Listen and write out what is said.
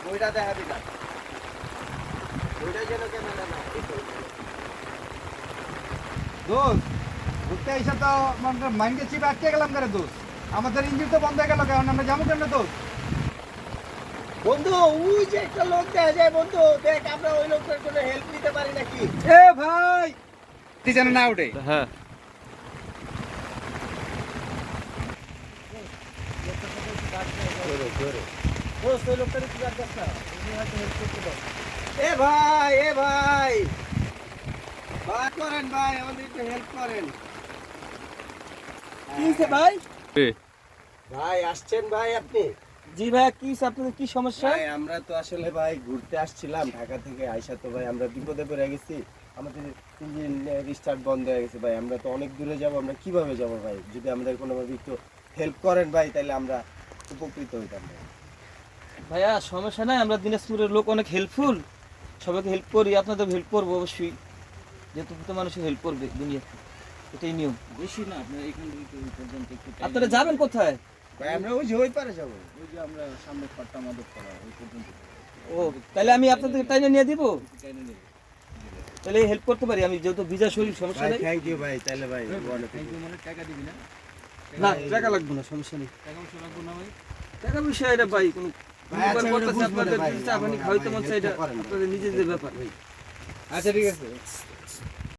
বইটা দেখা দিলা বইটা যেন ক্যামেরা না দোস্ত ঘুরতে এসে তো মাইন্ডে চিপ আটকে গেলাম করে দোস্ত আমাদের ইঞ্জিন তো বন্ধ হয়ে গেল কারণ আমরা যাবো কেন দোস্ত বন্ধু ওই যে একটা লোক দেখা যায় বন্ধু দেখ আমরা ওই লোকটার কোনো হেল্প নিতে পারি নাকি এ ভাই তুই যেন না উঠে হ্যাঁ দোস্ত ওই লোকটার কি ডাকছ না উনি হয়তো হেল্প করতে পারে এ ভাই ভাই করেন ভাই আমাদের একটু হেল্প করেন কি হইছে ভাই? ভাই আসছেন ভাই আপনি জি ভাই, কি হইছে? আপনাদের কি সমস্যা? ভাই আমরা তো আসলে ভাই ঘুরতে আসছিলাম ঢাকা থেকে আইসা তো ভাই আমরা বিপদে পড়ে গেছি আমাদের ইঞ্জিন রিস্টার্ট বন্ধ হয়ে গেছে ভাই আমরা তো অনেক দূরে যাব আমরা কিভাবে যাব ভাই যদি আমাদের কোনোভাবে একটু হেল্প করেন ভাই তাহলে আমরা উপকৃত হইতাম ভাই ভাইয়া সমস্যা নাই, আমরা দিনাজপুরের লোক অনেক হেল্পফুল, সবাইকে হেল্প করি, আপনাদের হেল্প করবো অবশ্যই, যেহেতু প্রত্যেক মানুষের হেল্প করবে দুনিয়াতে, এটাই নিয়ম। বেশি না আপনার এখান থেকে পর্যন্ত একটু আপনারা যাবেন কোথায়? ভাই আমরা ওই যে ওই পারে যাবো ওই যে আমরা সামনে পাট্টা মাদক করা ওই পর্যন্ত ও তাহলে আমি আপনাদের টাইমে নিয়ে দিব, টাইনে নেবে তাহলে হেল্প করতে পারি আমি, যেহেতু ভিজা শরীর, সমস্যা ভাই নেই। থ্যাংক ইউ ভাই তাহলে ভাই থ্যাংক ইউ মানে টাকা দিবি না না টাকা লাগবে না, সমস্যা নেই। টাকা পয়সা লাগবে না ভাই টাকা বিষয় এটা ভাই কোনো ভাই, আচ্ছা, ব্যাপার করতেছে, ওটা বুঝবো না আপনাদের ভাই, চা পানি আমরা খাওয়াইতে ভাই মন help চাই, এটা করেন না। আপনাদের নিজেদের ব্যাপার। আচ্ছা ঠিক আছে